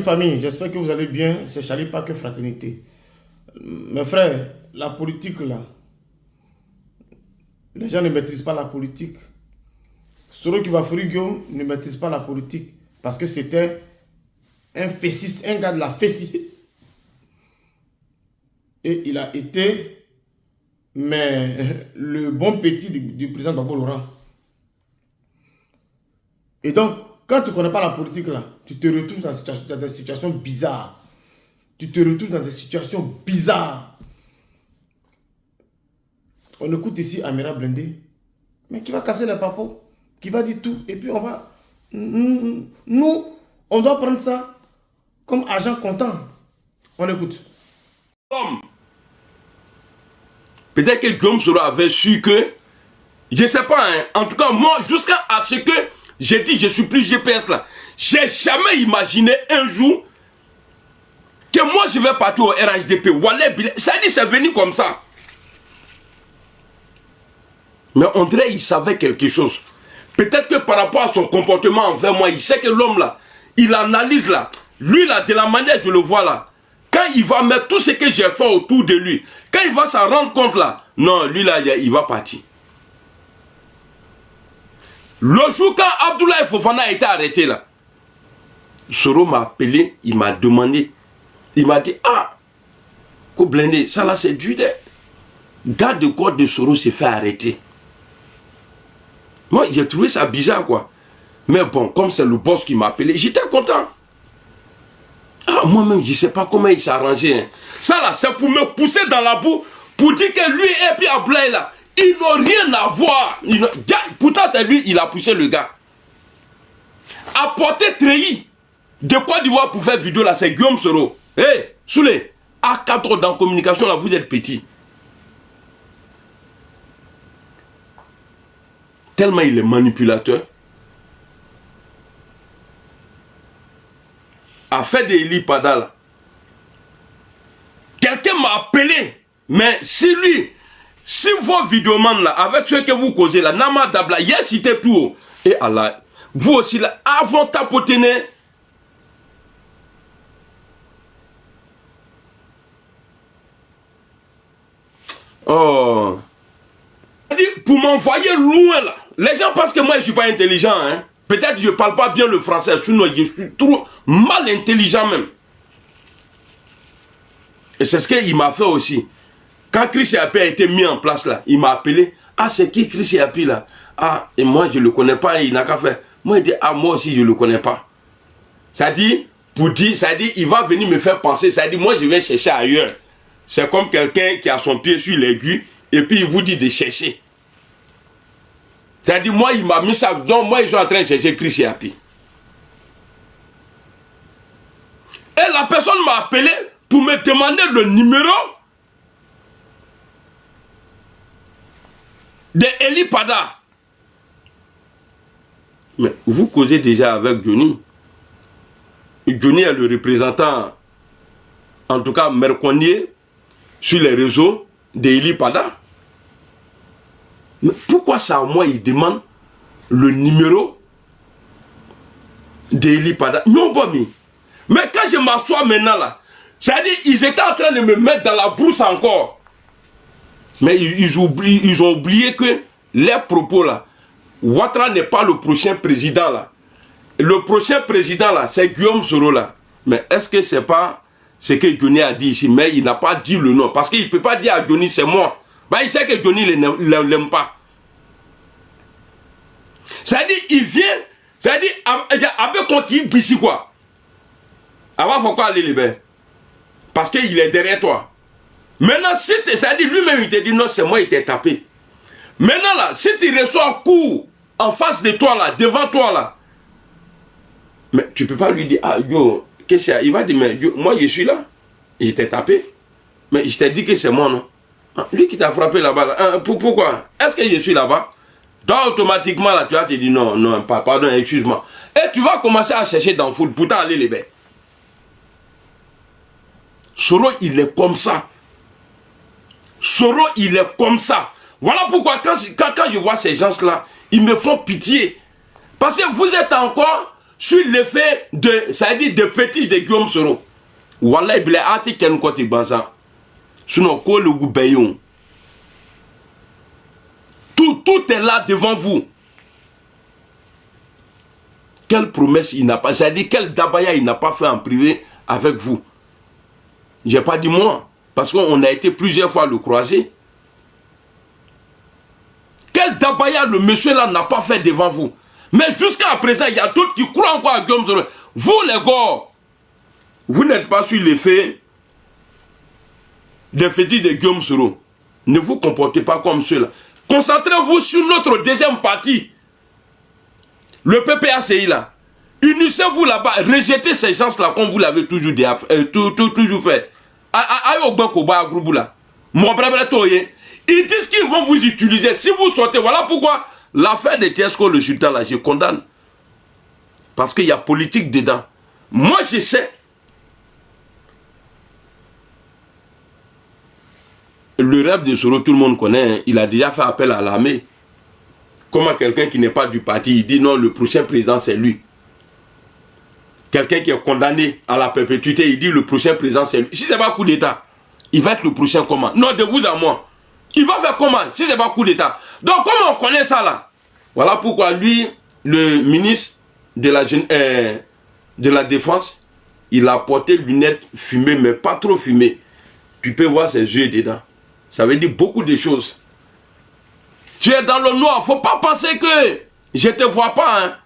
Famille, j'espère que vous allez bien. C'est Charlie, pas que fraternité. Mes frères, la politique là, les gens ne maîtrisent pas la politique. Soro Kibafuri Guillaume ne maîtrise pas la politique parce que c'était un fessiste, un gars de la fessie. Et il a été, mais le bon petit du président Gbagbo Laurent. Et donc, quand tu ne connais pas la politique là, tu te retrouves dans des situations bizarres. Tu te retrouves dans des situations bizarres. On écoute ici Amira Blindé, mais qui va casser les papos, qui va dire tout, et puis on va... Nous, on doit prendre ça comme agent comptant. On écoute. Peut-être que Guillaume Soro avait su que, je ne sais pas, hein, en tout cas moi, jusqu'à ce que j'ai dit je suis plus GPS là, j'ai jamais imaginé un jour que moi je vais partir au RHDP. Ça dit c'est venu comme ça. Mais André il savait quelque chose. Peut-être que par rapport à son comportement envers moi, il sait que l'homme là, il analyse là, lui là, de la manière je le vois là. Quand il va mettre tout ce que j'ai fait autour de lui, quand il va s'en rendre compte là, non, lui là, il va partir. Le jour quand Abdoulaye Fofana a été arrêté là, Soro m'a appelé, il m'a demandé, il m'a dit, ah, Blindé, ça là c'est dur. Garde de corps de Soro s'est fait arrêter. Moi, j'ai trouvé ça bizarre quoi. Mais bon, comme c'est le boss qui m'a appelé, j'étais content. Ah, moi-même, je ne sais pas comment il s'est arrangé. Hein. Ça là, c'est pour me pousser dans la boue, pour dire que lui et puis Ablaye là, ils n'ont rien à voir. Pourtant, c'est lui, il a poussé le gars. Apporter Treillis de Côte d'Ivoire pour faire vidéo là, c'est Guillaume Soro. Hé, hey, Soulé, à 4 ans dans la communication là, vous êtes petit. Tellement il est manipulateur. A fait des Eli Pada là. Quelqu'un m'a appelé. Mais si lui, si vos vidéomans là, avec ce que vous causez là, Nama Dabla, il a cité tout. Et Allah, vous aussi là, avant tapoter. Oh. Pour m'envoyer loin là. Les gens pensent que moi je ne suis pas intelligent. Hein. Peut-être que je ne parle pas bien le français, sinon je suis trop mal intelligent même. Et c'est ce qu'il m'a fait aussi. Quand Chris Yapi a été mis en place là, il m'a appelé. Ah, c'est qui Chris Yapi là? Ah, et moi je ne le connais pas, il n'a qu'à faire. Moi il dit, ah, moi aussi je ne le connais pas. Ça dit, pour dire, ça dit, il va venir me faire penser. Ça dit, moi je vais chercher ailleurs. C'est comme quelqu'un qui a son pied sur l'aiguille et puis il vous dit de chercher. C'est-à-dire, moi, il m'a mis ça. Donc, moi, je suis en train de chercher Chris Yapi. Et la personne m'a appelé pour me demander le numéro de Eli Pada. Mais vous causez déjà avec Johnny. Johnny est le représentant, en tout cas, mercredier, sur les réseaux d'Eli Pada. Mais pourquoi ça, moi, il demande le numéro d'Eli Pada? Non, pas mis. Mais quand je m'assois maintenant là, c'est-à-dire ils étaient en train de me mettre dans la brousse encore. Mais ils ont oublié que les propos là, Ouattara n'est pas le prochain président là. Le prochain président là, c'est Guillaume Soro là. Mais est-ce que c'est pas ce que Johnny a dit ici? Mais il n'a pas dit le nom. Parce qu'il ne peut pas dire à Johnny c'est moi. Bah, il sait que Johnny ne l'aime pas. C'est-à-dire, il vient, c'est-à-dire, avec ton qui ici quoi. Avant, il faut quoi aller libérer? Parce qu'il est derrière toi. Maintenant, si c'est-à-dire, lui-même, il te dit non, c'est moi, il t'a tapé. Maintenant, là, si tu reçois un coup en face de toi, là, devant toi, là, mais tu ne peux pas lui dire, ah, yo, qu'est-ce qu'il y a? Il va dire, mais yo, moi, je suis là, je t'ai tapé. Mais je t'ai dit que c'est moi, non? Lui qui t'a frappé là-bas, là. Pourquoi? Est-ce que je suis là-bas? Donc automatiquement là, tu vas te dire non, non, pardon, excuse-moi. Et tu vas commencer à chercher dans le foot, pourtant aller les bains. Soro, il est comme ça. Soro, il est comme ça. Voilà pourquoi quand je vois ces gens-là, ils me font pitié. Parce que vous êtes encore sur l'effet de, ça dit de fétiche de Guillaume Soro. Wallah, il a hâte qu'il y ait une côté banza. Sinon, quoi le goût bayon. Tout est là devant vous. Quelle promesse il n'a pas, c'est-à-dire quel dabaya il n'a pas fait en privé avec vous. Je n'ai pas dit moi, parce qu'on a été plusieurs fois le croiser. Quel dabaya le monsieur là n'a pas fait devant vous. Mais jusqu'à présent, il y a d'autres qui croient encore à Guillaume Soro. Vous les gars, vous n'êtes pas sur l'effet des fétiches de Guillaume Soro. Ne vous comportez pas comme ceux-là. Concentrez-vous sur notre deuxième partie. Le PPACI là. Unissez-vous là-bas. Rejetez ces gens-là comme vous l'avez toujours, toujours fait. Ils disent qu'ils vont vous utiliser. Si vous sortez, voilà pourquoi l'affaire de Tiesco, le sultan là, je condamne. Parce qu'il y a politique dedans. Moi je sais. Le rêve de Soro, tout le monde connaît, il a déjà fait appel à l'armée. Comment quelqu'un qui n'est pas du parti, il dit non, le prochain président c'est lui. Quelqu'un qui est condamné à la perpétuité, il dit le prochain président c'est lui. Si ce n'est pas coup d'État, il va être le prochain comment? Non, de vous à moi. Il va faire comment si ce n'est pas coup d'État? Donc comment on connaît ça là? Voilà pourquoi lui, le ministre de la Défense, il a porté lunettes fumées, mais pas trop fumées. Tu peux voir ses yeux dedans. Ça veut dire beaucoup de choses. Tu es dans le noir, il ne faut pas penser que je ne te vois pas. Hein.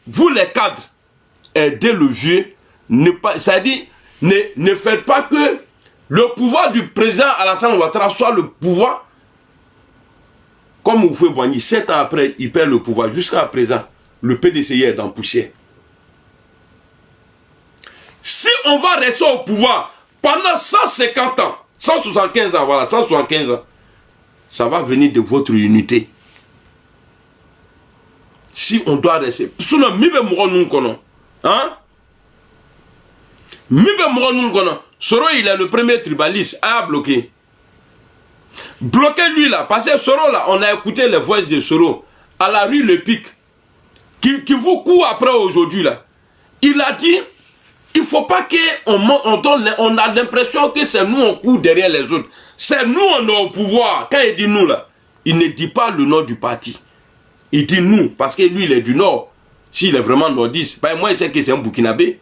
Vous les cadres, aidez le vieux. Ça dit, ne faites pas que le pouvoir du président Alassane Ouattara soit le pouvoir. Comme vous pouvez voir, 7 ans après, il perd le pouvoir. Jusqu'à présent, le PDCI est dans poussière. Si on va rester au pouvoir pendant 150 ans, 175 ans, voilà, 175 ans, ça va venir de votre unité. Si on doit rester. Sinon, hein? Soro, il est le premier tribaliste à bloquer. Bloquez lui là, parce que Soro là, on a écouté les voix de Soro à la rue Le Pic, qui vous court après aujourd'hui là. Il a dit, il ne faut pas qu'on a l'impression que c'est nous on court derrière les autres. C'est nous on est au pouvoir. Quand il dit nous là, il ne dit pas le nom du parti. Il dit nous, parce que lui il est du nord. S'il est vraiment nordiste, ben moi je sais que c'est un Burkinabé.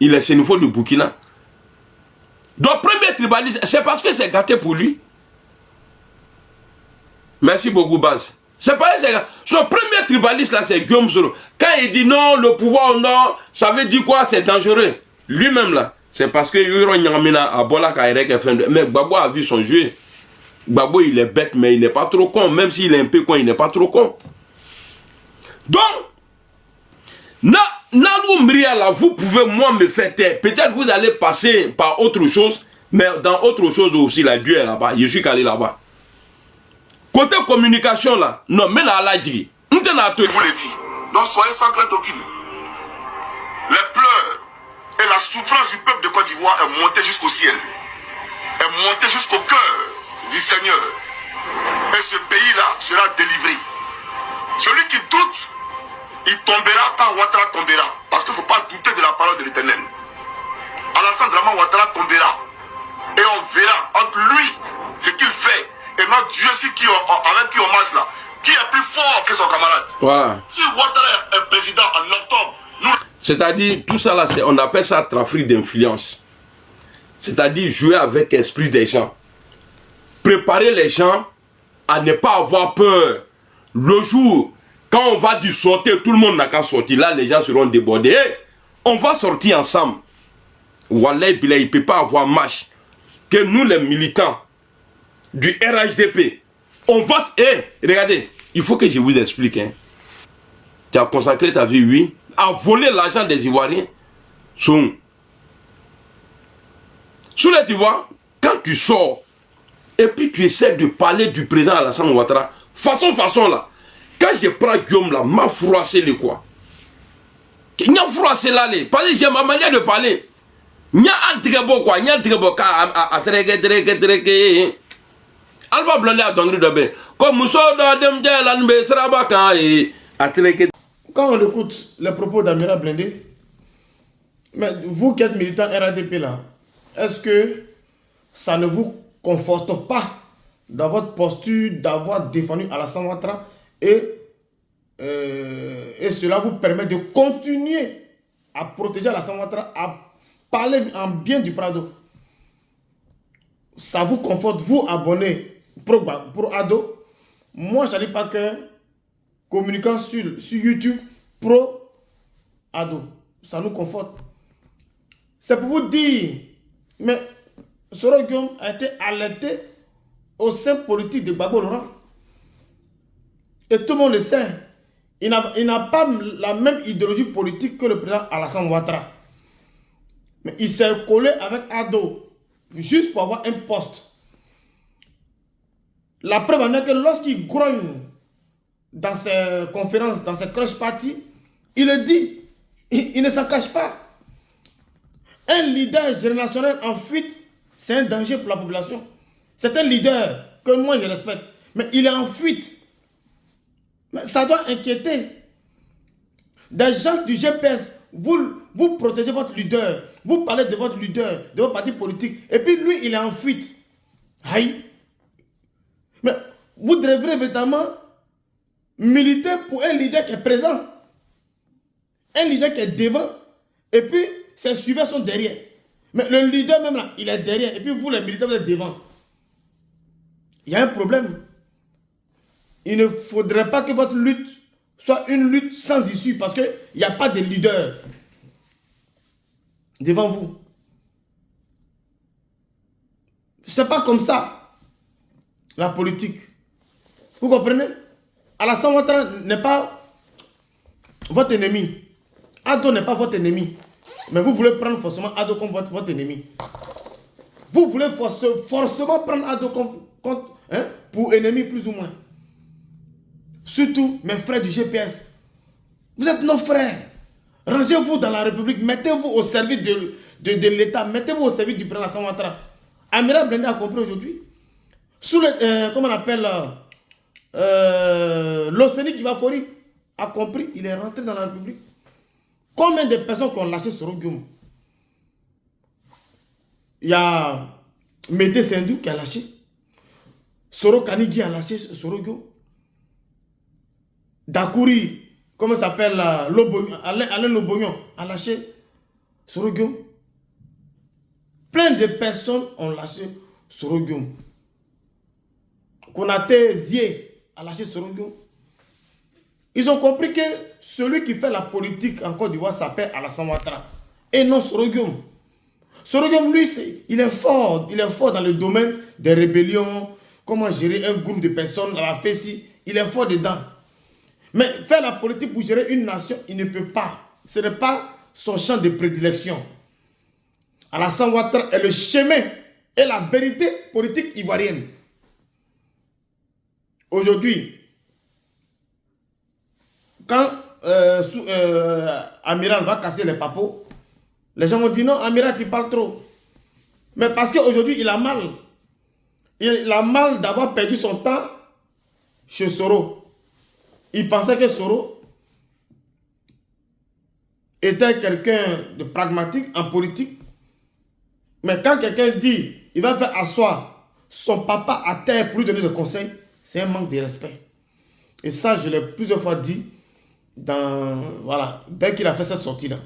Il est sénéfo de Burkina. Donc premier tribaliste, c'est parce que c'est gâté pour lui. Merci beaucoup Baz. C'est pas son premier tribaliste là, c'est Guillaume Soro. Quand il dit non, le pouvoir au nord, ça veut dire quoi? C'est dangereux. Lui-même là, c'est parce que mais Gbagbo a vu son jeu. Gbagbo il est bête, mais il n'est pas trop con. Même s'il est un peu con, il n'est pas trop con. Donc, là, vous pouvez moi me faire taire. Peut-être vous allez passer par autre chose, mais dans autre chose aussi, là, Dieu est là-bas. Je suis calé là-bas. Côté communication là, non, mais là, là, je vous l'ai dit. Donc soyez sans crainte aucune. Les pleurs et la souffrance du peuple de Côte d'Ivoire est montée jusqu'au ciel. Est montée jusqu'au cœur du Seigneur. Et ce pays-là sera délivré. Celui qui doute, il tombera quand Ouattara tombera. Parce qu'il ne faut pas douter de la parole de l'Éternel. Alassane Draman Ouattara tombera. Et on verra entre lui ce qu'il fait. Et notre Dieu avec qui on marche là, qui est plus fort que son camarade. Voilà. Si Ouattara est président en octobre, nous... C'est-à-dire, tout ça là, on appelle ça trafic d'influence. C'est-à-dire jouer avec l'esprit des gens. Préparer les gens à ne pas avoir peur. Le jour, quand on va du sortir, tout le monde n'a qu'à sortir. Là, les gens seront débordés. Hey, on va sortir ensemble. Wallah, il ne peut pas avoir marche. Que nous, les militants du RHDP, on va... regardez, il faut que je vous explique. Hein. Tu as consacré ta vie, oui, à voler l'argent des Ivoiriens. Sous les Ivoires, quand tu sors, et puis tu essaies de parler du président Alassane Ouattara, façon là, quand je prends Guillaume là, m'a froissé les quoi. Il m'a froissé là, parce que j'ai ma manière de parler. Il y a un trégabo quoi, il y a un trégabo à trégé. Alpha Blondé a donné de bain. Comme Mousso d'Adem Djelan Besrabakan et Quand on écoute les propos d'Amira Blindé, mais vous qui êtes militant RADP là, est-ce que ça ne vous conforte pas dans votre posture d'avoir défendu Alassane Ouattara et cela vous permet de continuer à protéger Alassane Ouattara, à parler en bien du Prado? Ça vous conforte, vous abonnés pour Ado? Moi, je ne dis pas que communiquant sur YouTube pro Ado, ça nous conforte. C'est pour vous dire, mais Soro Guillaume a été alerté au sein politique de Gbagbo Laurent. Et tout le monde le sait. Il n'a pas la même idéologie politique que le président Alassane Ouattara. Mais il s'est collé avec Ado juste pour avoir un poste. La preuve en est que lorsqu'il grogne dans ses conférences, dans ses crush parties, il le dit. Il ne s'en cache pas. Un leader générationnel en fuite, c'est un danger pour la population. C'est un leader que moi je respecte. Mais il est en fuite. Mais ça doit inquiéter. Des gens du GPS, vous protégez votre leader. Vous parlez de votre leader, de votre parti politique. Et puis lui, il est en fuite. Aïe. Mais vous devrez véritablement militer pour un leader qui est présent. Un leader qui est devant. Et puis, ses suiveurs sont derrière. Mais le leader même là, il est derrière. Et puis vous, les militaires, vous êtes devant. Il y a un problème. Il ne faudrait pas que votre lutte soit une lutte sans issue. Parce qu'il n'y a pas de leader devant vous. C'est pas comme ça, la politique. Vous comprenez? Alassane Ouattara n'est pas votre ennemi. Ado n'est pas votre ennemi. Mais vous voulez prendre forcément Ado comme votre ennemi. Vous voulez forcément prendre Ado pour ennemi plus ou moins. Surtout mes frères du GPS. Vous êtes nos frères. Rangez-vous dans la République. Mettez-vous au service de l'État. Mettez-vous au service du président Alassane Ouattara. Amira Blindé a compris aujourd'hui. Sous le, comment on appelle l'Océanie qui va Fori a compris. Il est rentré dans la République. Combien de personnes qui ont lâché Soro Guillaume? Il y a Mété Sendou qui a lâché. Soro Kanigui a lâché Soro Guillaume. Dakouri, comment ça s'appelle, Alain Lobognon a lâché Soro Guillaume. Plein de personnes ont lâché Soro Guillaume. Konaté Zie a lâché Soro Guillaume. Ils ont compris que celui qui fait la politique en Côte d'Ivoire s'appelle Alassane Ouattara et non Soro Guillaume. Soro Guillaume, lui, il est fort dans le domaine des rébellions, comment gérer un groupe de personnes à la Fessi, il est fort dedans. Mais faire la politique pour gérer une nation, il ne peut pas. Ce n'est pas son champ de prédilection. Alassane Ouattara est le chemin et la vérité politique ivoirienne. Aujourd'hui, quand Amiral va casser les papos, les gens vont dire non, Amiral, tu parles trop. Mais parce qu'aujourd'hui, il a mal. Il a mal d'avoir perdu son temps chez Soro. Il pensait que Soro était quelqu'un de pragmatique en politique. Mais quand quelqu'un dit, il va faire asseoir son papa à terre pour lui donner des conseils, c'est un manque de respect. Et ça, je l'ai plusieurs fois dit, dès qu'il a fait cette sortie-là.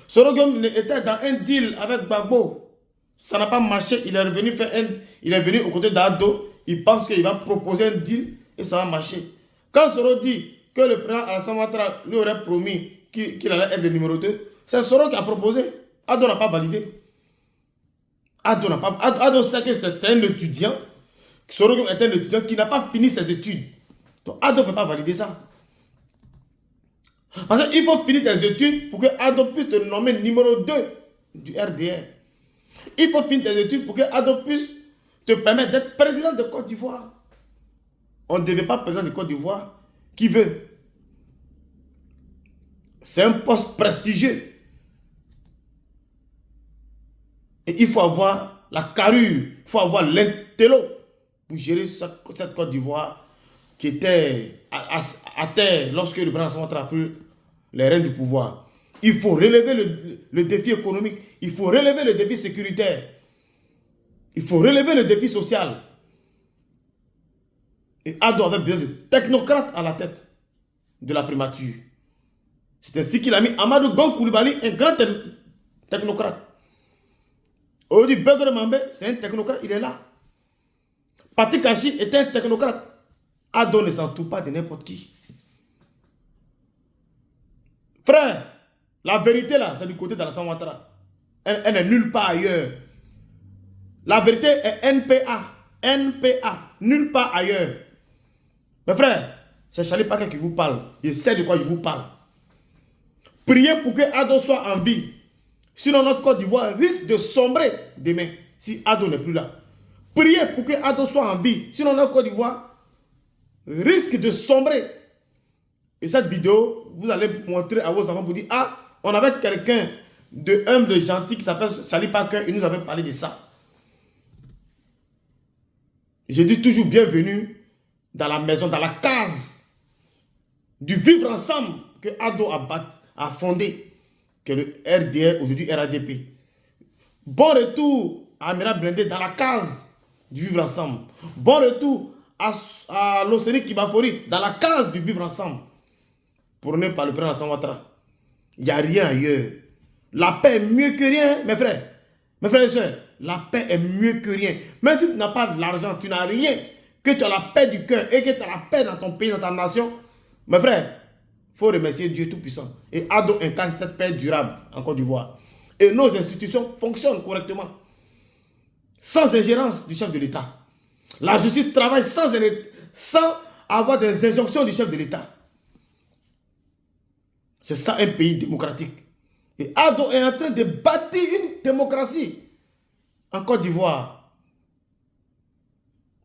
Soro Guillaume était dans un deal avec Gbagbo. Ça n'a pas marché. Il est venu aux côtés d'Ado. Il pense qu'il va proposer un deal et ça va marcher. Quand Soro dit que le président Alassane Ouattara lui aurait promis qu'il allait être le numéro 2, c'est Soro qui a proposé. Ado n'a pas validé. Ado sait que c'est un étudiant. Soro Guillaume est un étudiant qui n'a pas fini ses études. Donc Ado ne peut pas valider ça. Parce qu'il faut finir tes études pour que Ado puisse te nommer numéro 2 du RDR. Il faut finir tes études pour que Ado puisse te permettre d'être président de Côte d'Ivoire. On ne devait pas président de Côte d'Ivoire. Qui veut? C'est un poste prestigieux. Et il faut avoir la carrure, il faut avoir l'intello pour gérer cette Côte d'Ivoire qui était à terre lorsque le président Alassane Ouattara a pris les rênes du pouvoir. Il faut relever le défi économique. Il faut relever le défi sécuritaire. Il faut relever le défi social. Et Ado avait besoin de technocrates à la tête de la primature. C'est ainsi qu'il a mis Amadou Gon Coulibaly, un grand technocrate. Aujourd'hui, Bédoué Mambé, c'est un technocrate, il est là. Patrick Kachi est un technocrate. Ado ne s'entoure pas de n'importe qui. Frère, la vérité là, c'est du côté d'Alassane Ouattara. Elle n'est nulle part ailleurs. La vérité est NPA. NPA. Nulle part ailleurs. Mes frères, c'est Charlie Paquet qui vous parle. Je sais de quoi je vous parle. Priez pour que Ado soit en vie. Sinon, notre Côte d'Ivoire risque de sombrer demain si Ado n'est plus là. Priez pour que Ado soit en vie. Sinon, notre Côte d'Ivoire risque de sombrer. Et cette vidéo, vous allez montrer à vos enfants pour dire, ah, on avait quelqu'un de humble, de gentil qui s'appelle Charlie Paquet. Il nous avait parlé de ça. Je dis toujours bienvenue dans la maison, dans la case du vivre ensemble que Ado a fondé, que le RDR, aujourd'hui RADP. Bon retour à Amira Blindé dans la case du vivre ensemble. Bon retour à l'Océanie Kibafori dans la case du vivre ensemble. Prôné par le président Alassane Ouattara. Il n'y a rien ailleurs. La paix est mieux que rien, mes frères. Mes frères et sœurs, la paix est mieux que rien. Même si tu n'as pas de l'argent, tu n'as rien, que tu as la paix du cœur et que tu as la paix dans ton pays, dans ta nation, mes frères, il faut remercier Dieu Tout-Puissant. Et Ado incarne cette paix durable en Côte d'Ivoire. Et nos institutions fonctionnent correctement. Sans ingérence du chef de l'État. La justice travaille sans avoir des injonctions du chef de l'État. C'est ça un pays démocratique. Et Ado est en train de bâtir une démocratie en Côte d'Ivoire.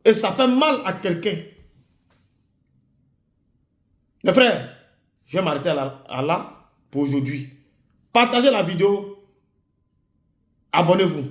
Et ça fait mal à quelqu'un. Mes frères, je vais m'arrêter à là pour aujourd'hui. Partagez la vidéo. Abonnez-vous.